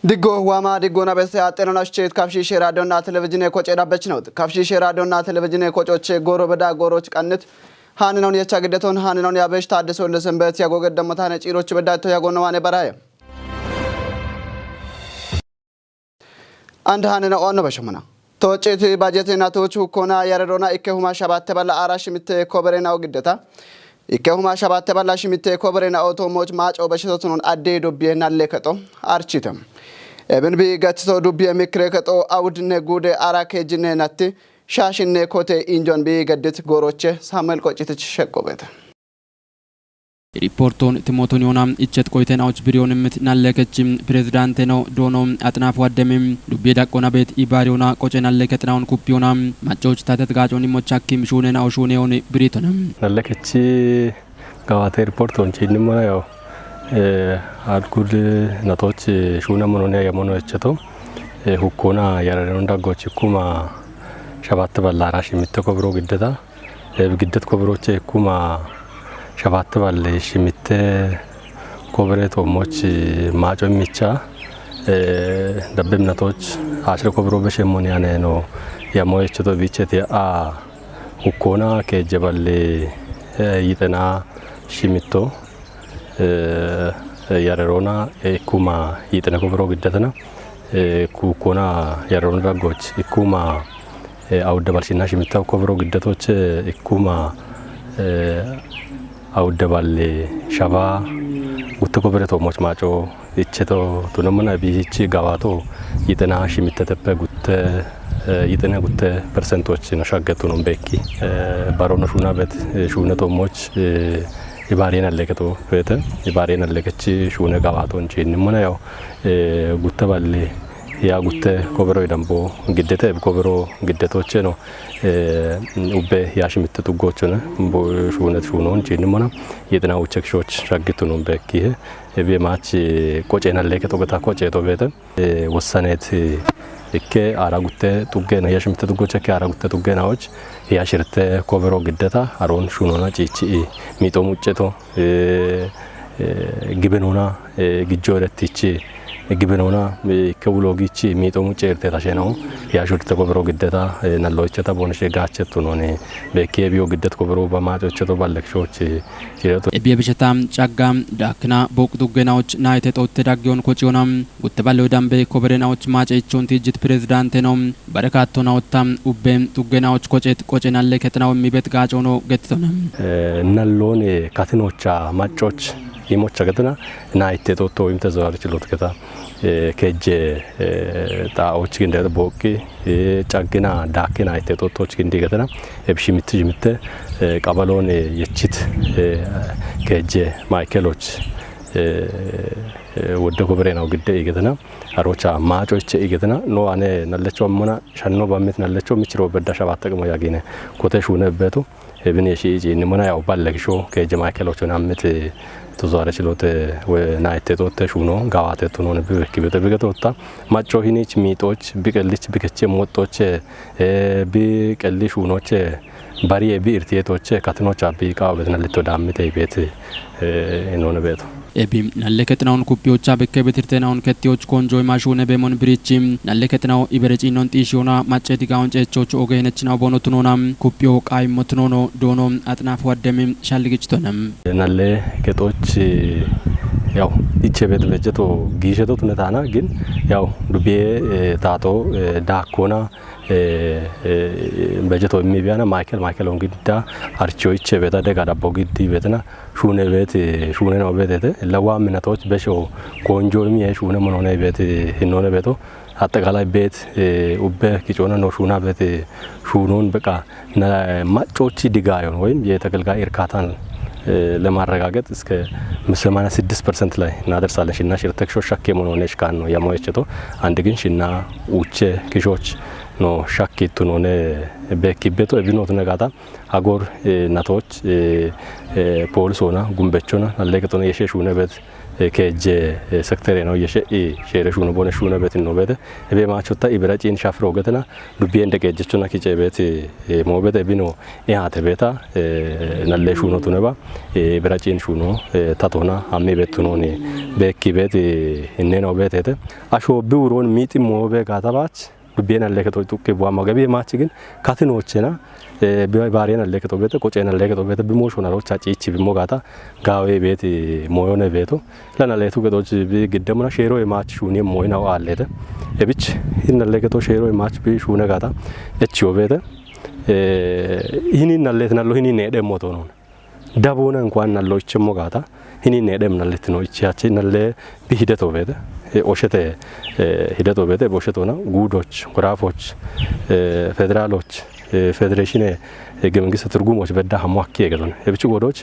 Digo wama digona bese atenona shchet kafshi sheradona televizine kocedaበች ነው kafshi sheradona televizine kocoche goro beda goroች ቀንት ሃንነውን የቻገደቶን ሃንነውን ያበሽ ታደሰው ለሰንበት ያጎገድ ደሞታነ ጪሮች በዳቶ ያጎነዋነ በራየ አንድ ሃንነ ኦነ በሽመና ተወጨት ባጀቴና ተወቹ ኮና ያረዶና ኢከሁማ ሻባት ተበላ አራሽ ምት ኮበሬናው ግደታ ኢከሁማ ሻባት ተበላሽ ምት ኮበሬና አውቶሞች ማጫው በሽተቱን አዴ ዶቢየና ለከጦ አርቺተም Eben bi gatso dubbi mikre kato awdne gude arakejne natti shashine kote injon bi gadet goroche Samuel qochitich shekobeta Reporton Timotoniona ichet koiten auch birionimit nallekechim presidenteno donom atnaf wademim dubbi dakona bet ibariona qocenalleketnaun kupiona machoch tatet gajoni mochakim shunena aushuneoni britonam nallekechi gawate reporton chinima yo አልኩል ነቶች ሹነ መኖኒያ የመኖቸቶ ሁኮና ያረረንዳ ጎችኩማ ሸባት ባላራሽ የሚተኮብሮ ግደታ ግደት ኮብሮች ኩማ ሸባት ባለሽ የሚተ ኮብሬቶ ሞች ማጮ የሚቻ ደብም ነቶች አሽረ ኮብሮ በሸሞኒያ ነው የሞቸቶ ቢቸት አ ሁኮና ከጀበል ይተና ሽሚቶ ያረሮና ኩማ ይተነ ኮብሮ ግደተና ኩኮና ያረሮና ዳጎች ኩማ አውደባልሽና ሽሚታው ኮብሮ ግደቶች ኩማ አውደባል ሻባ ጉተ ኮብረቶ ሞች ማጮ እቸቶ ቱነመና ቢቺ ጋዋቶ ይተና ሽሚተተፈ ጉተ ይተነ ጉተ ፐርሰንቶች ነው ሻገቱ ነው በቂ ባሮና ሹና በት ሹነቶ ሞች ይባሬና ለከቶ ፈተ ይባሬና ለከች ሹነ ጋባቶን ጪንሙና ያው ጉተ ባለ ያ ጉተ ኮብሮ ይደምቦ ግደተ ኮብሮ ግደቶች ነው ኡበ ያሽምት ጥጎችነ ሹነት ሹኖን ጪንሙና የጥናው ቸክሾች ሻግቱ ነው በቂ በማች ቆጨና ለከቶ ገታ ቆጨቶ በተ ወሰነት እከ አራጉተ ጥገና ያሽምት ጥጎች እከ አራጉተ ጥገናዎች ያሽርተ ኮብሮ ግደታ አሮን ሹኖና ጪጪ ሚጦ ሙጨቶ ግብኖና ግጆረትቺ ግብኖና ከውሎጊቺ ሚጦ ሙጨርተ ታሸናው ያሽርተ ኮብሮ ግደታ ነሎቸታ ቦንሽ ጋቸቱ ነውኔ በኬቢዮ ግደት ኮብሮ በማጮቸቶ ባለክሾች ሲረቶ እቢየብሸታም ጫጋም ዳክና ቦቅጡ ገናዎች ናይተጦት ተዳጊዮን ኮጪዮናም ጉተባለው ዳምበ ኮብሬናዎች ማጨቾን ትጅት ፕሬዝዳንት ነው በረካቶና ወጣም ኡበም ጡገናዎች ኮጨት ቆጨናለ ከተናው የሚበት ጋጮኖ ገትቶናም ነሎኔ ካትኖቻ ማጮች ይሞቻ ገተና ናይተጦቶ ወይም ተዘዋር ችሎት ገታ ከጀ ጣዎች ግን ቦቂ ጫግና ዳክና አይተጦቶች ግን ገተና እብሽምት ጅምተ ቀበሎን የቺት ከጀ ማይከሎች ወደ ኮብሬናው ግደ ይገተና አሮቻ ማጮች ይገተና ኖ አነ ነለቸው መና ሸኖ ባመት ነለቸው ምችሮ በዳሻ ባጠቅሞ ያገኘ ኮተሹ ነበቱ እብኔ ሺጂ ንመና ያው ባለክሾ ከጀ ማይከሎቹን አመት ተዟረ ችሎት ወናይተጦት ሹኖ ጋዋተቱ ነው በክብተ በገቶታ ማጮ ሂኒች ሚጦች ቢቀልች ቢከቸ ሞጦች ቢቀልሽ ሹኖች ባሪ ቢርቲቶች ካትኖች አቢቃው በተነለቶ ዳምቴ ቤት እኖነ ቤቱ ኤቢም ናለከትናውን ኩፒዮቻ በከበትርተናውን ከቲዮች ኮንጆይ ማሹነ በሞን ብሪቺም ናለከትናው ኢበረጪኖን ጢሽዮና ማጨዲጋውን ጨቾች ኦገነችናው ቦኖቱኖናም ኩፒዮ ቃይሞትኖኖ ዶኖም አጥናፍ ወደምም ሻልግጭቶነም ናለ ከጦች ያው ይቼ ቤት በጀቶ ጊሸቶ ተነታና ግን ያው ዱቤ ታቶ ዳኮና በጀቶ የሚቢያና ማይከል ወንግዳ አርቾይቼ ቤታ ደጋ ዳቦ ግዲ ቤትና ሹነ ቤት ሹነ ነው ቤት ለዋምነቶች በሾ ኮንጆም የሹነ መኖነ ቤት ሂኖነ ቤቶ አጠቃላይ ቤት ኡበ ኪጮና ነው ሹና ቤት ሹኖን በቃ ማጮች ድጋዮን ወይም የተገልጋይ እርካታን ለማረጋገጥ እስከ 86% ላይ እናደርሳለን ሽና ሽርተክሾ ሻኬ መኖነሽ ካን ነው ያሞየቸቶ አንድ ግን ሽና ውቼ ኪሾች no shakkitu none bekibeto ebinot negata agor natoch polisona gumbechona allegetone yesheshune bet keje sektere no yeshe shere shuno bone shuno bet no bete ebe ma chota ibra chin shafro gatna dubien de keje chuna kiche bet mo bete bino e hate beta nalle shuno tuneba ibra chin shuno tatona amme betuno ni bekki bet inne no betete asho biuron miti mo be gatabach dubien alle keto tukke bwa magabe ma chigin katinochena ባሪያን አለከቶ ቤተ ቆጨና አለከቶ ቤተ ቢሞሽና ሮቻ ጪቺ ቢሞጋታ ጋዌ ቤት ሞዮነ ቤቱ ለናለቱ ገዶች ቢግደሙና ሼሮ የማች ሹኒ ሞይናው አለተ እብች ይህን አለከቶ ሼሮ የማች ቢሹነ ጋታ እቺዮ ቤተ ይህን አለተና ሎ ይህን ነደ ሞቶ ነው ዳቦና እንኳን አለች ሞጋታ ይህን ነደም ናለት ነው እቺያቺ ናለ ቢሂደቶ ቤተ ኦሸተ ሂደቶ ቤተ ቦሸቶና ጉዶች ጉራፎች ፌደራሎች ፌዴሬሽን የገመንግስት ትርጉሞች በዳ ሐሟክ የገሉን የብቹ ጎዶች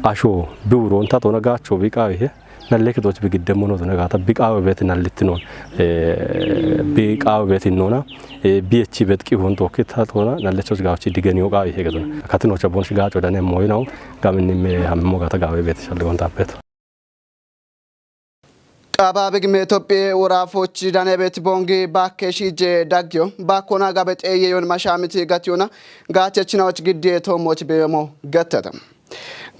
አሾ ቢውሮን ታቶና ጋቾ ቢቃው ይሄ ናለከቶች ቢግደሙ ነው ተነጋታ ቢቃው ቤት ናልትኖ ቢቃው ቤት ይኖና ቢኤች በጥቂ ሆንቶ ከታቶና ናለቾች ጋዎች ዲገኒዮ ጋው ይሄ ገሉን ካትኖች ቦንሽ ጋቾ ዳነ ሞይናው ጋምንም ሐመሞ ጋታ ጋው ቤት ሸልጎን ታበት ቃባብግሜ ኢትዮጵያ ወራፎች ዳነ ቤት ቦንጊ ባከሺጄ ዳግዮ ባኮና ጋበጤ የዮን ማሻምት ጋቲዮና ጋቸችናዎች ግዴ ቶሞች በሞ ገተተም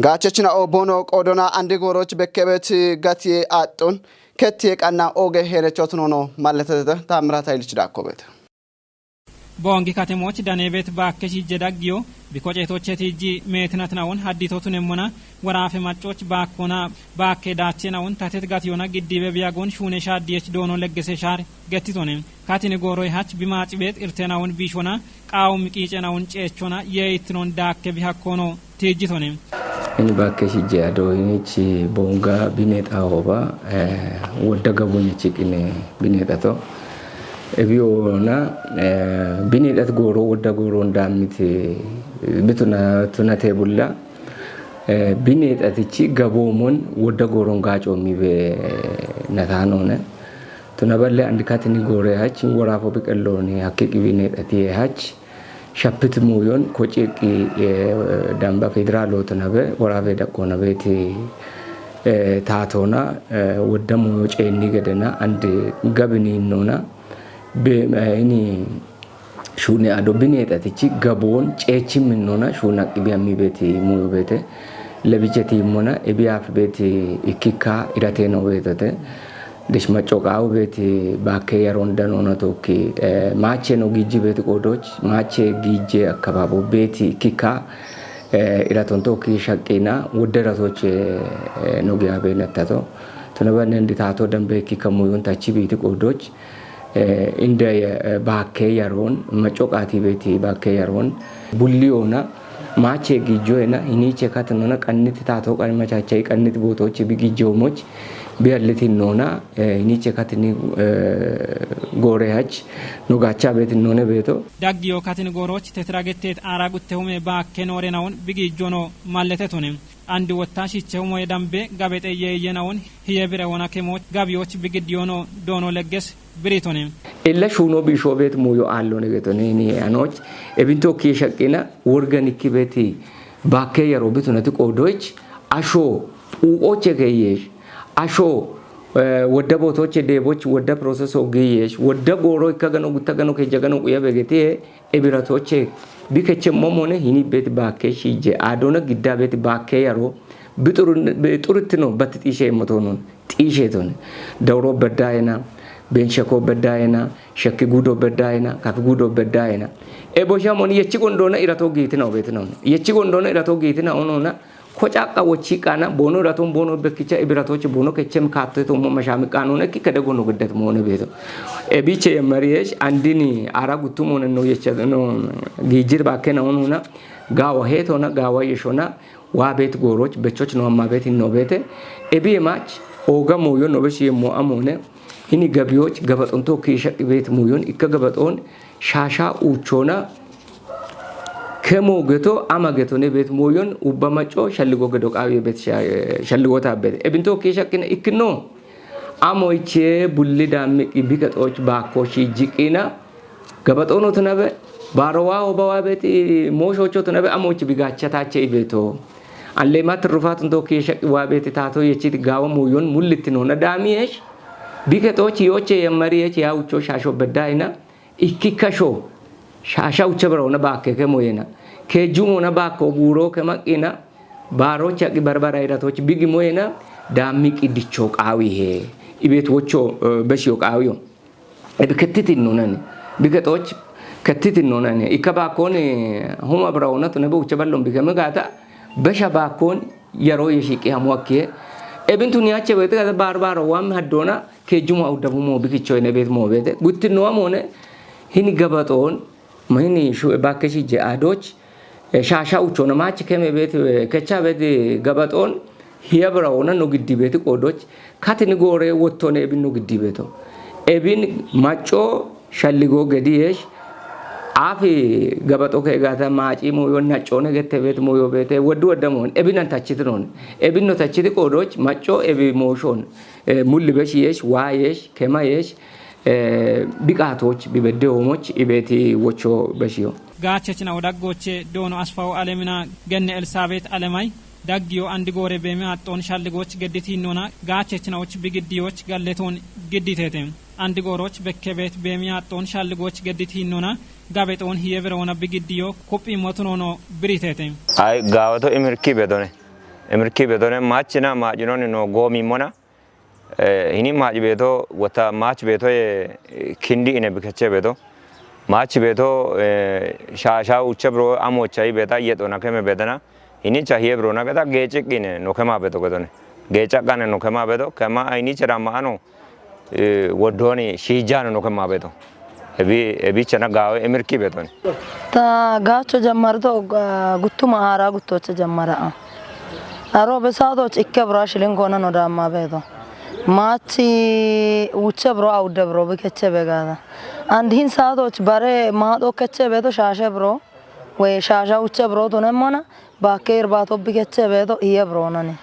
ጋቸችና ኦቦኖ ቆዶና አንድ ጎሮች በከበት ጋቲ አጡን ከቴ ቀና ኦገ ሄረቾት ነው ማለት ታምራት አይልች ዳኮበት ቦንጊ ካተሞች ዳነ ቤት ባከሺጄ ዳግዮ ቢቆጨቶች ቲጂ ሜትናትናውን ሀዲቶቱን የሞና ወራፈ ማጮች ባኮና ባከዳቸናውን ታተት ጋቲዮና ግዲበ ቢያጎን ሹኔ ሻዲየች ዶኖ ለገሰ ሻር ገቲቶነ ካቲነ ጎሮ ይሃች ቢማጭ ቤት እርተናውን ቢሾና ቃው ምቂጨናውን ጨቾና የይትኖን ዳከ ቢሃኮኖ ቲጂቶነ እኒ ባከሺጄ አዶይኒች ቦንጋ ቢኔጣሆባ ወደገቦኝች ቅኔ ቢኔጣቶ ebiona binidat goro wada goro ndamit bituna tunate bulla binidatichi gabomon wada goro ngacho mibe natanone tunaballe andikatini gore hach worafo biqalloni hakiki binidati hach shapit muyon kocheki damba federalo tunabe worafe dakona beti tatona wada muyo ceni gedena and gabini nona በእኔ ሹኔ አዶብኔ ታቲቺ ጋቦን ጨቺ ምንሆና ሹና ቅቢያሚ ቤት ሙዩ ቤት ለብጀቲ ሞና እቢያፍ ቤት ኢኪካ ኢራቴ ነው ቤተተ ደሽማጮቃው ቤት ባከ ያሮንደን ሆነ ቶኪ ማቼ ነው ጊጂ ቤት ቆዶች ማቼ ጊጂ አካባቡ ቤት ኢኪካ ኢራቶን ቶኪ ሸቂና ወደራቶች ነው ጊያቤ ነታቶ ተነበነ እንዲታቶ ደንበ ኢኪካ ሙዩን ታቺ ቤት ቆዶች እንደ ባከ ያሮን መጮቃቲ ቤት ባከ ያሮን ቡሊዮና ማቼ ጊጆና ኢኒቼ ካተኖና ቀንት ታቶ ቀን መቻቻይ ቀንት ቦታዎች ቢጊጆሞች ቢያልቲኖና ኢኒቼ ካተኒ ጎሬያች ኑጋቻ ቤት ኖነ ቤቶ ዳግዮ ካተኒ ጎሮች ተትራገቴት አራጉተውም ባከ ኖሬናውን ቢጊጆኖ ማለተቶንም አንድ ወታሽ ቸውሞ የዳምቤ ጋቤጠ የየናውን ህየብረውና ከሞች ጋቢዎች ቢግዲዮኖ ዶኖ ለገስ ብሪቶኔ ኢለ ሹኖ ቢሾ ቤት ሙዮ አሎ ነገቶኔ ኒ አኖች ኤቢንቶ ኪሸቂና ወርጋኒክ ቤት ባከ ያሮብቱ ነቲ ቆዶች አሾ ኡኦቼ ከየሽ አሾ ወደ ቦቶች ዴቦች ወደ ፕሮሰስ ኦግየሽ ወደ ጎሮ ከገኖ ጉተገኖ ከጀገኖ የበገቴ ኤቢራቶች ቢከቸ ሞሞነ ሂኒ ቤት ባከ ሺጄ አዶነ ግዳ ቤት ባከ ያሮ ብጥሩት ነው በትጢሼ ሞቶኑን ጢሼቶን ደውሮ በዳይና ቤንሸኮ በዳይና ሸኪ ጉዶ በዳይና ካፍ ጉዶ በዳይና ኤቦሻ ሞኒ የቺ ጎንዶና ኢራቶ ጌት ነው ቤት ነው የቺ ጎንዶና ኢራቶ ጌት ነው ሆኖና ኮጫቃ ወቺ ቃና ቦኖ ራቶን ቦኖ በክቻ ኢብራቶች ቦኖ ከቸም ካተቶ መሻም ቃኖነ ኪ ከደጎኖ ግደት ሞነ ቤቶ ኤቢቼ የመሪየሽ አንዲኒ አራጉቱ ሞነ ነው የቸ ነው ጊጅር ባከ ነው ሆኖና ጋዋ ሄቶና ጋዋ የሾና ዋ ቤት ጎሮች በቾች ነው ማ ቤት ነው ቤተ ኤቢ ማች ኦጋ ሞዮ ነው በሽ የሞ አሞነ ሂኒ ገቢዎች ገበጦንቶ ከሸቅ ቤት ሙዮን ይከገበጦን ሻሻ ኡቾና ከሞገቶ አማገቶ ነው ቤት ሙዮን ኡባማጮ ሸልጎ ገዶ ቃዊ ቤት ሸልጎታ ቤት ኤብንቶ ከሸቅነ ይክኖ አሞይቼ ቡልዳም ቢቀጦች ባኮሺ ጂቂና ገበጦኖ ተነበ ባሮዋ ኦባዋ ቤት ሞሾቾ ተነበ አሞች ቢጋቻታቸ ቤቶ allemat rufatun to kishaq wa beti tato yechit gawa muyon mullitin hona damiesh biketoch yoche yamariech ya ucho shasho bedaina ikkikasho shasha uche brona bakke ke moyena kejumona bakko buro ke makina barocha ki barbara iratoch bigi moyena dami qidicho qawi he ibet wocho beshiyo qawiyo ebiketitin nonane biketoch ketitin nonane ikabakon huma brauna to nebo uche ballon bigamagata besha bakon yaro yeshiki hamwakke ebintu niache bete kada barbaro wam hadona kejumo awdabu mo bikicho ne bet mo bete gutino amone hini gabaton mahini shu bakeshi je adoch shasha uchona mach keme bet kecha bet gabaton hiyabrauna no giddi bet qodoch katini gore wottone ebin no giddi beto ebin macho shalligo gediyesh afi gabato ke gata maaci mo yon nachone gette bet mo yo bete wodu wadamon ebinan tachitron ebinno tachiti qodoch macho ebi moshon mulli beshiyesh wayesh kemayesh biqatoch bibedde homoch ibeti wocho beshiyo gaachechna odaggoche dono asfaw alemina genne Elizabeth alemay daggiyo andi gore bemi atton shalligoch gedditinona gaachechnaoch bigiddiyoch galleton gidditetem andi goroch bekkebet bemi atton shalligoch gedditinona gabeton hiyeverona bigiddiyo koppi motunono britetem ay gawato emirki bedone machina majinoni no gomi mona hini maj beto wata mach beto kindi ine bikeche beto mach beto shasha uchebro amochai beta yetona keme bedana hini chahiye bro na beta gechik ine no kema beto bedone gecha kane no kema beto kema aini chera mano wodoni shijano no kema beto ebi chana gawe emirki betoni ta gacho jammarto guttuma hara guttoche jammara aro besado ikke brashilin gona no damma beto machi uche bro aude bro bekeche begada andhin sado bare ma do keche beto shashe bro we shasha uche bro to nemona baker bato bekeche beto iye bro nani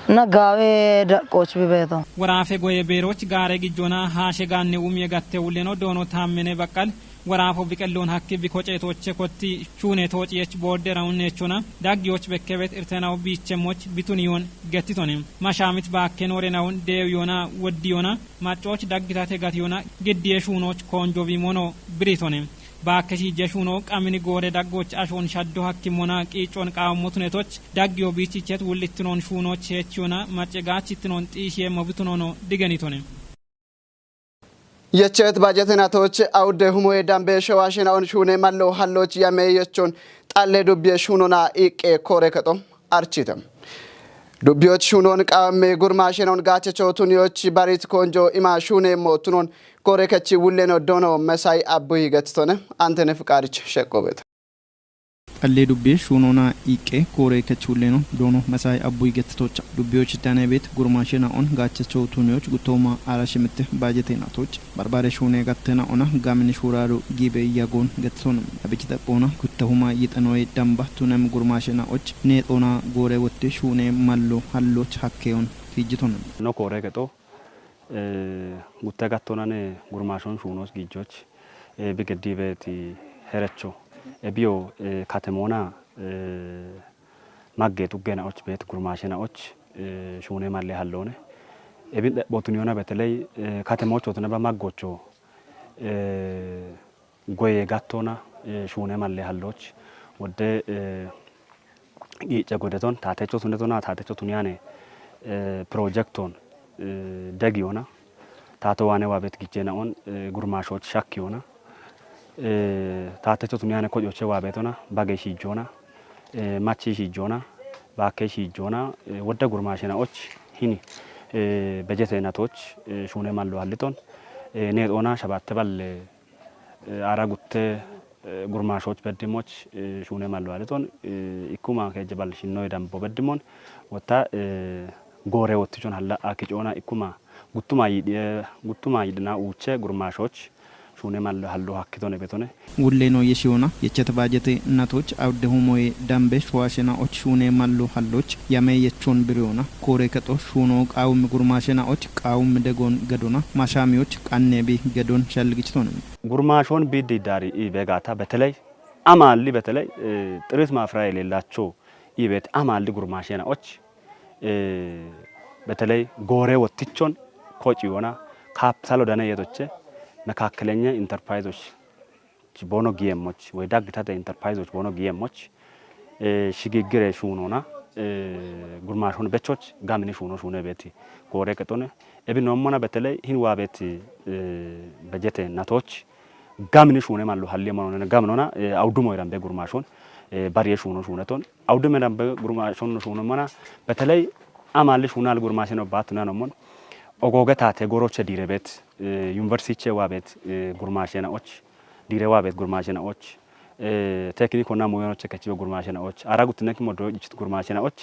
na gawe da coach bibeto warafe goye beroch gare gijona hashe ganne umye gatte uleno dono tammene bakal warafo bikallon hakki bikochetoche kotti chune tochi ech borde raunne chona dagyoch bekkebet irtenaw bichemoch bituniyon gettitonim mashamit bakkenore nawun dewyona woddiyona machoch daggitate gatiyona geddiye shunoch konjovi mono britonim bakeshi jeshuno qamini gore daggoch ashon shaddo hakkimona qichon qaamotnetoch dagyo bichichet wulitnon shunoch hechona macegachitnon xishe mobitunono digenitonim የቸት ባጀተናቶች አውደ ሁሞ የዳምቤ ሸዋሽናውን ሹኔ ማለው ሀሎች ያመየቾን ጣለ ዱብየ ሹኖና ኢቄ ኮሬ ከጦም አርቺተም ዱብዮች ሹኖን ቃሜ ጉርማሽናውን ጋቸቾ ቱኒዮች ባሪት ኮንጆ ኢማ ሹኔ ሞቱኖን ኮሬ ከቺ ውሌኖ ዶኖ መሳይ አቡይ ገትቶነ አንተነ ፍቃርች ሸቆበት alle dubbe shunona ike kore kachuleno dono masai abuy gettoch dubbiyoch danebet gurmashena on gachacho tunyoch gutoma arashimte bajetenatoch barbare shune gattena ona gamni shuraru gibe yagon getton abikita pona guttahuma yitanoy damba tunem gurmashena och ne ona gore wotte shune mallo halloch hakkeon fijiton no kore keto gutta gattonane gurmashon shunos gijoch bigedibeti herecho ebio katemona magge tugena och bet gurmashena och shune malle hallone ebin botuniona betelay katemoch otuna ba maggocho goye gattona shune malle halloch wode gicha godeton tatecho tunetona tatecho tuniane projecton dagiona tato wane wabet gijena on gurmashoch shakkiona tatecho tuniane ko joche wabetona bageshi jona machi jona bakeshi jona wodda gurmashena och hini bejetena toch shune mallo halliton ne ona shabatte balle aragutte gurmashoch beddimoch shune mallo halliton ikuma kejbal shinno dambo beddimon wota gore wottijon halla akijona ikuma guttuma yidna uche gurmashoch shune mallo hallo hakkitone betone ውሌኖ የሺዮና የቸት ባጀቴ እናቶች አውደ ሁሞይ ዳምቤ ሸዋሽና ኦች ሹኔ ማሎ ሀሎች ያመ የቾን ብሪዮና ኮሬ ከጦ ሹኖ ቃውም ጉርማሽና ኦች ቃውም ደጎን ገዶና ማሻሚዎች ቃኔቢ ገዶን ሸልግጭቶን ጉርማሾን ቢዲ ዳሪ በጋታ በተለይ አማሊ በተለይ ጥሪት ማፍራ የሌላቸው ኢቤት አማል ጉርማሽናዎች በተለይ ጎሬ ወጥቾን ኮጪዮና ካፒታል ወደነ የቶቼ መካከለኛ ኢንተርፕራይዞች ቦኖ ጊየሞች ወይ ዳግታተ ኢንተርፕራይዞች ቦኖ ጊየሞች ሽግግር ሹኖና ጉርማሽን በቾች ጋምኒ ሹኖ ቤት ጎሬ ቀጦነ እብን ወሞና በተለይ ሂንዋ ቤት በጀተ ናቶች ጋምኒ ሹኔ ማሉ ሀሌ ማኖነ ጋምኖና አውዱሞ ይራም በጉርማሽን ባሪየ ሹኖቶን አውዱሞ ይራም በጉርማሽን ሹኖና በተለይ አማል ሹናል ጉርማሽን ነው ባትና ነሞን ኦጎገታተ ጎሮቸ ዲረቤት ዩኒቨርሲቲ ዋቤት ጉርማሽናዎች ዲረዋ ቤት ጉርማሽናዎች ቴክኒኮና ሙያኖች ከቺ ጉርማሽናዎች አራጉት ነክ ሞዶ እጅት ጉርማሽናዎች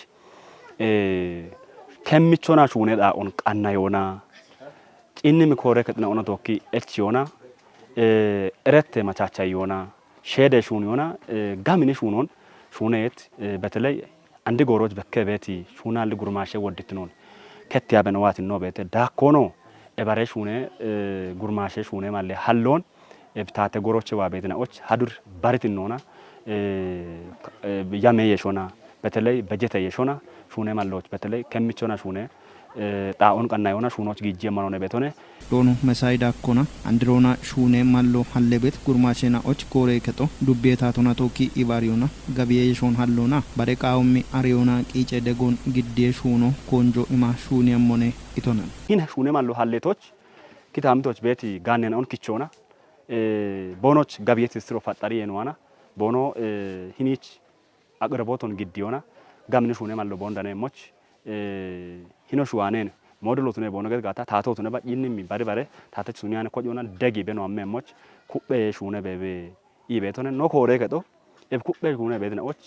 ከሚቾና ሹኔ ዳኦን ቃና ዮና ጪንም ኮሬ ከጥና ኦኖ ቶኪ ኤች ዮና እረተ ማቻቻ ዮና ሼደ ሹን ዮና ጋምኒ ሹኖን ሹኔት በተለይ አንድ ጎሮች በከቤቲ ሹናል ጉርማሽ ወድትኖን ከትያ በነዋት ነው ቤተ ዳኮኖ ኤባሬ ሹኔ ጉርማሽ ሹኔ ማለ ሀሎን ኤብታተ ጎሮች ዋቤትናዎች ሀዱር ባሪትኖና ያሜ የሾና በተለይ በጀተ የሾና ሹኔ ማለዎች በተለይ ከሚቾና ሹኔ ጣኦን ቀና ዮና ሹኖች ጊጄ ማኖነ ቤቶነ ዶኑ መሳይ ዳኮና አንድሮና ሹኔ ማሎ ሀለቤት ጉርማሽናዎች ጎሬ ከጦ ዱቤታቶና ቶኪ ኢባሪዮና ገቢየ የሾን ሀሎና ባሬቃውሚ አሪዮና ቂጨ ደጎን ግዴ ሹኖ ኮንጆ ኢማ ሹኔ ሞኔ ኢቶና ይነ ሹኔ ማሎ ሀሌቶች ኪታምቶች ቤት ጋኔና ኦን ኪቾና ቦኖች ገቢየት ስትሮ ፈጣሪ የነዋና ቦኖ ሂኒች አቅርቦቶን ግዲዮና ጋምን ሹኔ ማሎ ቦንዳኔሞች ሂኖሽ ዋኔን ሞዴሎቱ ነው ቦነገ ጋታ ታቶቱ ነው ባይንም ባሪ ባሪ ታተች ሱኒያን ኮጆና ደጊ በኖ አመሞች ኩበ ሹኔ በቤ ኢቤቶነ ኖ ኮሬ ከጦ ኤብ ኩበ ሹኔ ቤትናዎች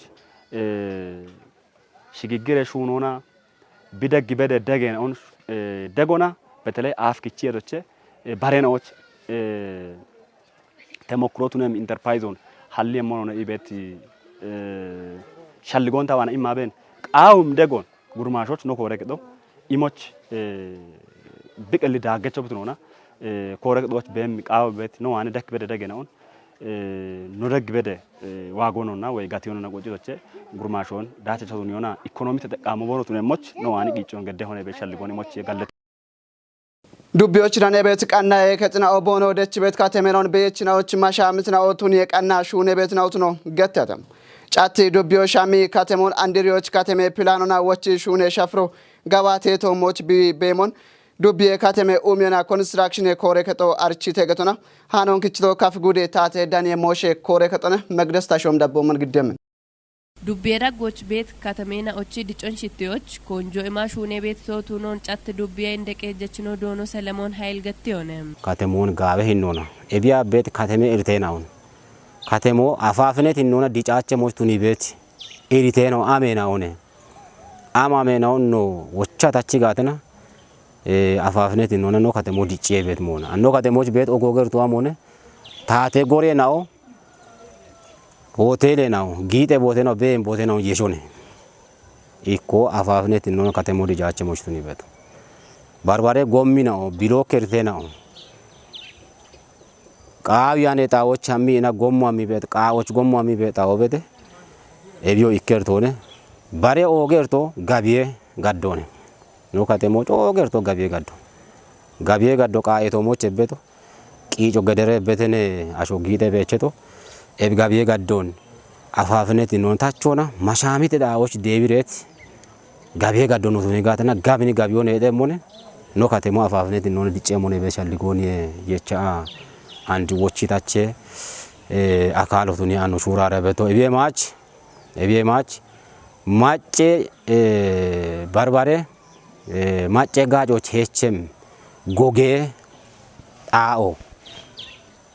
ሽግግር ሹኖና ቢደግ በደ ደገና ኦን ደጎና በተለይ አፍኪቺ የሮቼ ባሬናዎች ተሞክሮቱንም ኢንተርፕራይዞን ሀሊ የሞኖ ኢቤት ሻልጎን ታዋና ኢማበን ቃውም ደጎን ጉርማሾች ነው ኮረቅዶ ኢሞች ብቅል ዳገቸው ብትኖና ኮረቅዶች በሚቃው ቤት ነው አነ ደክ በደ ደገናውን ነው ደግ በደ ዋጎኖና ወይ ጋቲዮና ቆጭቶች ጉርማሾን ዳቸውን ዮና ኢኮኖሚ ተጠቃሙ ቦኖቱ ነሞች ነው አነ ቂጮን ገደ ሆነ በሻልጎን ኢሞች የጋለ ዱቢዎች ዳነ ቤት ቀና የከጥና ኦቦኖ ደች ቤት ካቴሜራውን በየችናዎች ማሻምትና ኦቱን የቀና ሹኔ ቤት ናውት ነው ገተተም ጫቲ ዱቢዮ ሻሚ ካቴሞን አንድሪዎች ካቴሜ ፕላኖና ወጪ ሹኔ ሸፍሮ ጋባቴ ቶሞች ቢቤሞን ዱቢ ካቴሜ ኡሚና ኮንስትራክሽን ኮሬ ከጦ አርቺ ተገቶና ሃኖን ክችቶ ካፍ ጉዴ ታቴ ዳን የሞሼ ኮሬ ከጦነ መቅደስ ታሾም ዳቦ ምን ግደም ዱቤራ ጎች ቤት ካተሜና ኦቺ ዲጮን ሽቴዎች ኮንጆ ኢማ ሹኔ ቤት ቶቱኖን ጫት ዱቢያ እንደቀጀችኖ ዶኖ ሰለሞን ኃይል ገት ዮነም ካቴሞን ጋበ ሂኖና ኤቢያ ቤት ካቴሜ ኢርቴናውን ካቴሞ አፋፍነት ሂኖና ዲጫቸ ሞስቱኒ ቤት ኢሪቴኖ አሜናውነ አማሜናው ኖ ወቻ ታቺ ጋተና አፋፍነት ሂኖና ኖ ካቴሞ ዲጬ ቤት ሞና አኖ ካቴሞች ቤት ኦጎገርቱ አሞነ ታቴ ጎሬ ናው ሆቴል ነው ጊጤ ቦቴ ነው በእም ቦቴ ነው የሾነ ኢኮ አፋፍነት ነው ከተሞ ዲጃቸ ሞሽቱኒ ቤት ባርባሬ ጎሚ ነው ብሎክ እርቴ ነው ቃውያኔ ጣዎች አሚና ጎሞ አሚ ቤት ቃዎች ጎሞ አሚ ቤት አው ቤት ኤቢዮ ኢከርቶነ ባሬ ኦገርቶ ጋቢዬ ጋዶነ ነው ከተሞ ጮገርቶ ጋቢዬ ጋዶ ቃኤቶሞች ቤቶ ቂጮ ገደረ ቤተነ አሾ ጊጤ ቤቸቶ ኤብ ጋቢዬ ጋዶን አፋፍነት ነው ታቾና ማሻሚት ዳዎች ዴቢሬት ጋቢዬ ጋዶን ነው ጋተና ጋቢኒ ጋቢዮን ኤደሞነ ነው ከተሞ አፋፍነት ነው ዲጨሞነ በሻልጎን የቻ አንድ ወቺታቸ አካሎቱን ያኑ ሹራረ በቶ ኤቤ ማች ማጬ ባርባሬ ማጬ ጋጆች ሄቸም ጎጌ ጣኦ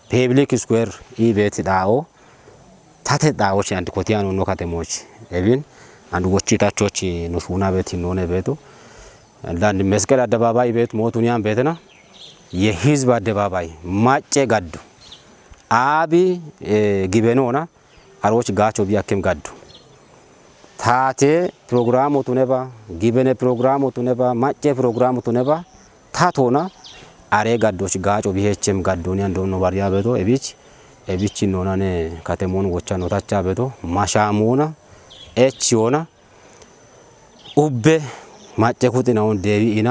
ፐብሊክ ስኩዌር ኢቤት ጣኦ ታተ ጣዎች አንድ ኮቲያኑ ነው ከተሞች ኤቢን አንድ ወቺታቾች ነው ሹና ቤት ነው ቤቱ አንድ መስቀል አደባባይ ቤት ሞቱኒያን ቤትና የህዝብ አደባባይ ማጬ ጋዱ አቢ ጊቤኖና አሮች ጋቾ ቢያከም ጋዱ ታቴ ፕሮግራሙ ቱነባ ጊቤኔ ፕሮግራሙ ቱነባ ማጬ ፕሮግራሙ ቱነባ ታቶና አሬ ጋዶች ጋጮ ቢሄችም ጋዶኒ አንዶኖ ባሪያ ቤቶ ኤቢች ኖናኔ ካቴሞን ወቻ ኖታቻ ቤቶ ማሻሞና ኤችዮና ኡቤ ማጨ ኩጥናውን ዴቢኢና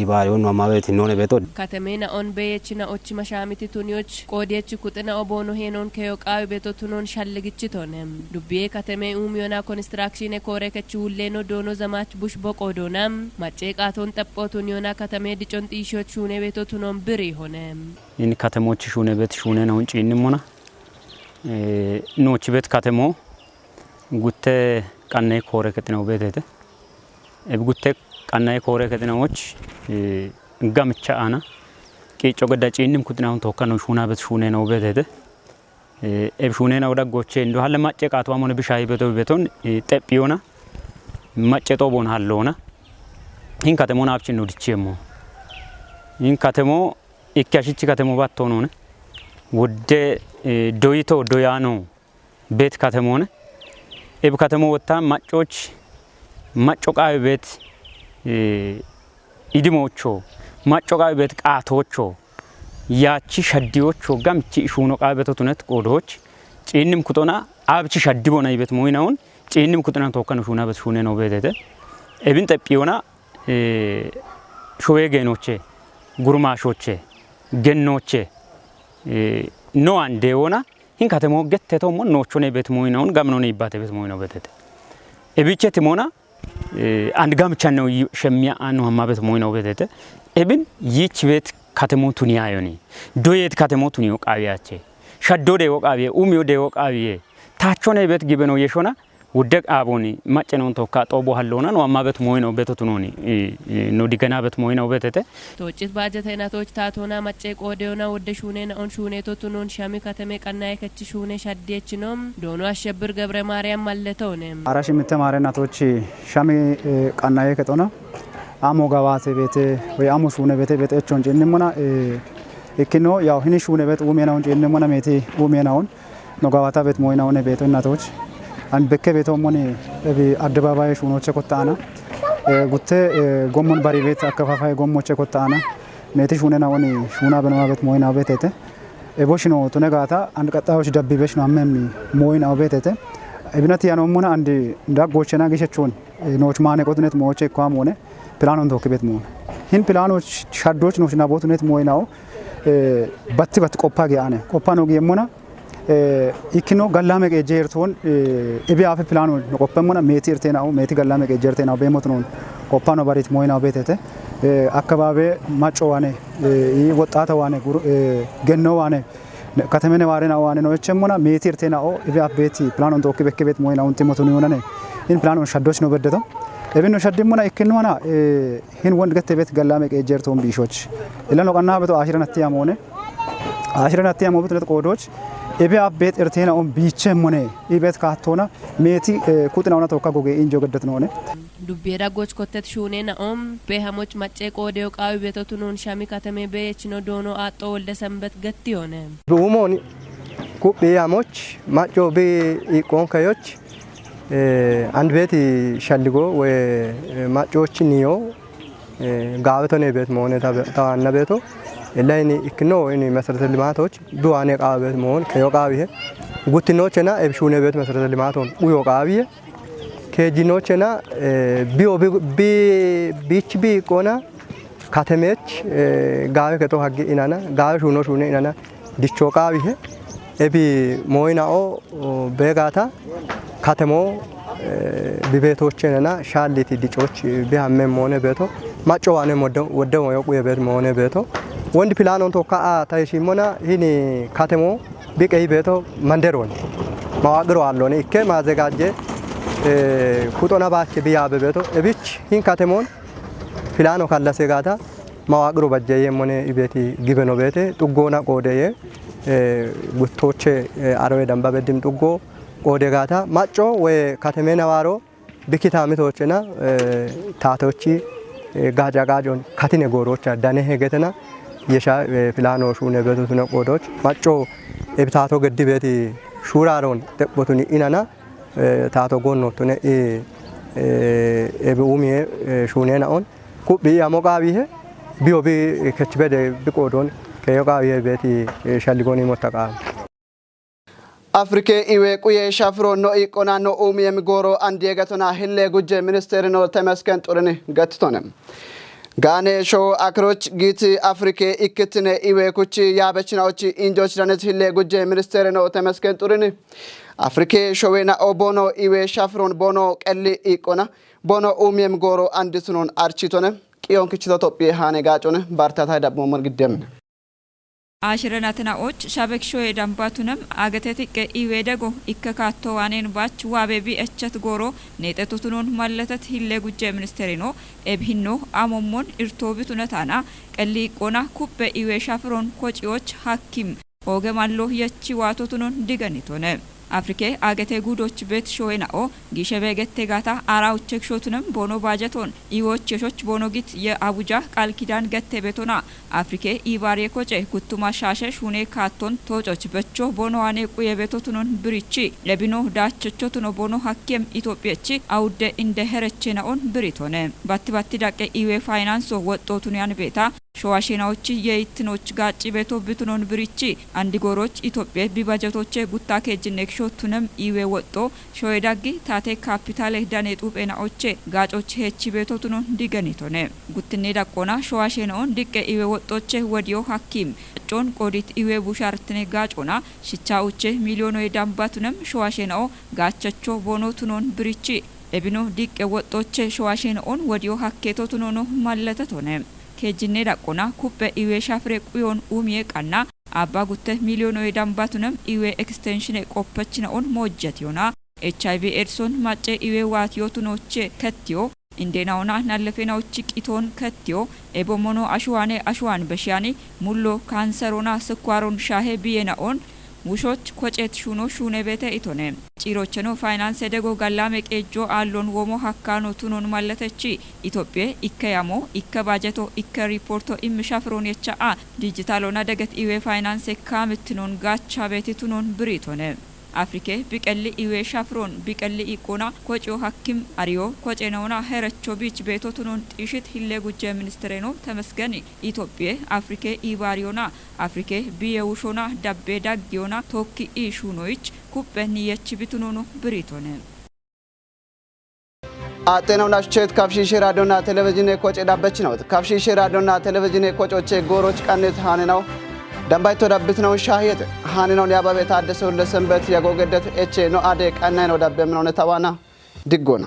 ኢባሪውን ማማበት ኖነ ቤቶ ከተሜና ኦን በየችና ኦች መሻሚቲ ቱኒዎች ቆዲየች ኩጥና ኦቦኖ ሄኖን ከዮቃዊ ቤቶ ቱኖን ሻልግችቶነም ዱቢዬ ከተሜ ኡሚዮና ኮንስትራክሽን ኮሬከች ሁሌኖ ዶኖ ዘማች ቡሽ ቦቆዶናም ማጨ ቃቶን ጠጶ ቱኒዮና ከተሜ ዲጮን ጢሾች ሹኔ ቤቶ ቱኖን ብሪ ሆነም ይን ከተሞች ሹኔ ቤት ሹኔ ነው እንጪ እንሞና ኖች ቤት ከተሞ ጉተ ቀነ ኮሬከት ነው ቤተተ እብጉተ ቀናይ ኮሬ ከተናዎች ጋምቻ አና ቄጮ ገዳ ጪንም ኩጥናውን ተወከነው ሹና በት ሹኔ ነው በተደ እብ ሹኔ ነው ደጎቼ እንዶ ሀለ ማጨቃቱ አሞነ ቢሻይ ቤቶን ጠጲዮና ማጨጦ ቦን ሀለውና ይን ከተሞና አብችን ነው ዲቼሞ ይን ከተሞ ኢካሽቺ ከተሞ ባቶኖነ ወደ ዶይቶ ዶያኖ ቤት ከተሞነ እብ ከተሞ ወጣ ማጮች ማጮቃዊ ቤት ኢድሞቾ ማጮቃዊ ቤት ቃቶቾ ያቺ ሸዲዎቾ ጋምቺ ሹኖ ቃበቶቱነት ቆዶች ጪንም ኩጦና አብቺ ሸዲቦና ይቤት ሞይናውን ጪንም ኩጦና ተወከነ ሹና በት ሹኔ ነው ቤተተ እብን ጠጲዮና ሾዌ ገኖቼ ጉርማሾቼ ገኖቼ ኖ አንዴውና ይን ከተሞ ገተቶ ሞ ኖቾኔ ቤት ሞይናውን ጋምኖኔ ይባተ ቤት ሞይናው ቤተተ እብቸት ሞና አንድ ጋምቻ ነው ሸሚያ አኑ ማበት ሞይናው ቤተተ እብን ይች ቤት ከተሞ ቱኒያ yoኒ ዶየት ከተሞ ቱኒዮ ቃቢያቼ ሸዶደ ወቃቢየ ኡሚዮ ደ ወቃቢየ ታቾኔ ቤት ግበነው የሾና ውደቅ አቦኒ ማጨነውን ተወካ ጦቦ ሀለውና ነው ማበት ሞይናው ቤተቱ ኖኒ ነው ዲገና ቤት ሞይናው ቤተተ ቶጭት ባጀተናቶች ታቶና ማጨ ቆዴውና ወደ ሹኔና ኦን ሹኔቶቱ ኖን ሻሚ ከተሜ ቀናይ ከች ሹኔ ሻዴች ነው ዶኖ አሸብር ገብረ ማርያም ማለተውንም አራሽ ምተማረናቶች ሻሚ ቀናይ ከጦና አሞ ጋባቴ ቤት ወይ አሞ ሹኔ ቤት ቤተቾን ጀንሞና እኪኖ ያው ህኒ ሹኔ ቤት ኡሜናውን ጀንሞና ሜቴ ኡሜናውን ነው ጋባታ ቤት ሞይናውን ቤተናቶች አንድ በከ ቤቶሞኒ እቢ አደባባይ ሹኖቼ ኮታና ጉቴ ጎሞን ባሪ ቤት አከፋፋይ ጎሞቼ ኮታና ሜቲ ሹነና ወኒ ሹና በነማ ቤት ሞይና ቤተተ ኤቦሽኖ ቱነጋታ አንድ ቀጣዮች ደብቤሽ ነው አመሚ ሞይና ቤተተ እብነት ያኖሞና አንድ ዳጎቼና ገሸቾን ኖች ማኔ ቆትነት ሞቼ ኳም ሆነ ፕላኖን ቶክ ቤት ሞን ይህን ፕላኖች ሻዶች ኖችና ቦቱነት ሞይናው በት ቆፓ ጊያነ ቆፓ ነው ጊየሞና ኢኪኖ ጋላመ ገጀርቶን ኢቢአፍ ፕላኑ ቆፈሞና ሜቲ እርቴናው ሜቲ ጋላመ ገጀርቴናው በሞትኖን ቆፓኖ ባሪት ሞይናው ቤተተ አካባቢ ማጮዋኔ ወጣታ ዋኔ ገኖ ዋኔ ከተመነ ዋሬና ዋኔ ነው እቸሞና ሜቲ እርቴናው ኢቢአፍ ቤቲ ፕላኑን ተወክ በከ ቤት ሞይናው እንቲሞቱን ይሆነነ ኢን ፕላኑን ሻዶች ነው በደቶ እብን ሸድሞና ኢኪኖና ይህን ወንድ ገተ ቤት ጋላመ ገጀርቶን ቢሾች ኢለኖ ቀና በቶ አሽረናት ያሞነ አሽረናት ያሞ ብትለት ቆዶች ኢቢአፍ ቤት እርቴናውን ቢቸም ሆነ ኢቤት ካቶና ሜቲ ኩጥናውና ተወካ ጎጌ ኢንጆ ገደት ነው ሆነ ዱቤራ ጎች ኮተት ሹኔና ኦም በሃሞች ማጨ ቆዴው ቃዊ ቤተቱ ኖን ሻሚ ከተሜ በየች ነው ዶኖ አጦ ወልደ ሰንበት ገት ሆነ ቡሞኒ ኩቢያሞች ማጮ ቢ ኢቆንከዮች አንድ ቤት ሸልጎ ወይ ማጮች ኒዮ ጋበተነ ቤት መሆነ ታዋና ቤቶ ለይኒ ኢክኖ እኒ መሰረተ ልማቶች ዱዋኔ ቃቤት መሆን ከዮቃቢየ ጉትኖችና ኤብሹኔ ቤት መሰረተ ልማቶን ኡዮቃቢየ ከጂኖችና ቢኦ ቢችቢ ቆና ከተሜች ጋቤ ከቶ ሀግ ኢናና ጋቤ ሹኖ ሹኔ ኢናና ዲቾቃቢየ ኤቢ ሞይናኦ በጋታ ከተሞ ቢቤቶችና ሻሊቲ ዲጮች ቢያመም ሆነ ቤቶ ማጮዋኔ ወደው የቁየ ቤት መሆነ ቤቶ ወንድ ፕላኖን ተወካ ታይሺሞና ይህን ከተሞ ቢቀይ ቤቶ መንደሮን ማዋቅሮ አለone ኢከ ማዘጋጀ ኩጦና ባች ቢያበ ቤቶ እብች ይህን ከተሞን ፕላኖ ካላሴ ጋታ ማዋቅሮ በጀየ ሞነ ኢቤቲ ግበኖ ቤቴ ጡጎና ቆደየ ጉቶቼ አረዌ ደንባ በድም ጡጎ ቆደ ጋታ ማጮ ወይ ከተሜ ነዋሮ ቢኪታሚቶችና ታቶቺ ጋጃ ጋጆን ካቲኔ ጎሮች ዳኔ ሄገተና የሻ ፕላኖ ሹኔ ቤቶቱ ነው ቆዶች ማጮ ኤብታቶ ገዲ ቤቲ ሹራሮን ተቦቱኒ ኢናና ታቶ ጎኖቱነ ኤብኡሚ ሹኔናውን ኩቢ ያሞቃቢሄ ቢኦቢ ከችበደ ቢቆዶን ከዮቃቢሄ ቤቲ ሻሊጎኒ ሞተቃ Afrike iwe kuye shafro no ikona no umiem goro andiegatona hille guje minister no temesken turni gattonem. Gane show akroch giti Afrike ikitne iwe kuchi yabechina uchi injoch danet hille guje minister no temesken turni. Afrike showena obono iwe shafron bono kelli ikona bono umiem goro andisunon architone. Kiyon kichito topi hane gachone bartata dabmo margidem. Ashiranaatinaa'och shabekshoo dambaatunem agateetiqqe iweedego ikka kaattoo waaneen baach waabeebii echat gooroo neexatutunoon mallatat hillee gujjee ministeerinoo ebhinnoo amommoon irtoobitu taana qalliiqqoona kuppe iwee shafiroon kociyoch hakkim ooge malloo yachi waatotunoon diganitone. Afrike agate gudoch bet showenao gishebe gette gata ara uchek shotunem bono bajeton iwoch yeshoch bono git ye abuja qal kidan gette betona Afrike ibare koche kuttuma shashe shune katon tojoch becho bono ane kuye betotunon birichi lebino dachochotuno bono hakkem Ethiopia aude inde herechena on biritone batti daqe iwe finance wototun yan beta ሸዋሽናዎች የይትኖች ጋጭ ቤቶ ብትኖን ብሪቺ አንዲጎሮች ኢትዮጵያ ቢባጀቶች ጉታ ከጅኔክሾቱንም ኢዌ ወጦ ሾይዳጊ ታቴ ካፒታል ዳኔ ጡጴናዎች ጋጮች ሄቺ ቤቶቱኖን ዲገኒቶነ ጉትኔ ዳቆና ሸዋሽናውን ዲቀ ኢዌ ወጦች ወዲዮ ሐኪም ጮን ቆዲት ኢዌ ቡሻርትኔ ጋጮና ሽቻዎች ሚሊዮኖ የዳምባቱንም ሸዋሽናው ጋቸቾ ቦኖቱኖን ብሪቺ ለቢኖ ዲቀ ወጦች ሸዋሽናውን ወዲዮ ሐኬቶቱኖ ማለተቶነ ከጅኔ ዳቆና ኩበ ኢዌ ሻፍሬ ቁዮን ኡሚዬ ቃና አባ ጉተ ሚሊዮኖ የዳምባቱንም ኢዌ ኤክስቴንሽን ቆፐችነውን ሞጀቲዮና ኤችአይቪ ኤድሶን ማጨ ኢዌ ዋቲዮቱኖች ከቲዮ እንደናውና ናለፈናዎች ቂቶን ከቲዮ ኤቦሞኖ አሽዋን በሻኒ ሙሎ ካንሰሮና ስኳሮን ሻሄ ቢየናኦን ውሾች ኮጨት ሹነ ቤተ ኢቶነ ጪሮቸኖ ፋይናንስ ደጎ ጋላሜ ቄጆ አሎን ወሞ ሀካኖ ቱኖን ማለተቺ ኢትዮጵያ ኢከያሞ ኢከባጀቶ ኢከ ሪፖርቶ ኢምሻፍሮን የቻአ ዲጂታሎና ደገት ኢዌ ፋይናንስ ካምትኖን ጋቻ ቤት ቱኖን ብሪቶነ አፍሪኬ ቢቀሊ ኢዌ ሻፍሮን ቢቀሊ ኢቆና ኮጮ ሐኪም አሪዮ ኮጨነውና ሄረቾ ቢች ቤቶቱኖን ጢሽት ሂሌ ጉጀ ሚኒስትሬኖ ተመስገኒ ኢትዮጵያ አፍሪኬ ኢባሪዮና አፍሪኬ ቢየውሾና ዳቤ ዳጊዮና ቶኪ ኢሹኖይች ኩበኒ የችቢቱኖኖ ብሪቶነ አጤናው ናሽቼት ካፍሺሽ ራዲዮና ቴሌቪዥን ኮጨ ዳበች ነው ካፍሺሽ ራዲዮና ቴሌቪዥን ኮጮቼ ጎሮች ቀንት ሃነናው ደምባይቶ ዳብት ነው ሻሂት ሃነናው ያባቤ ታደሰው ለሰንበት ያጎገደት ኤቼ ነው አደ ቀናይ ነው ዳበም ነው ተዋና ድጎና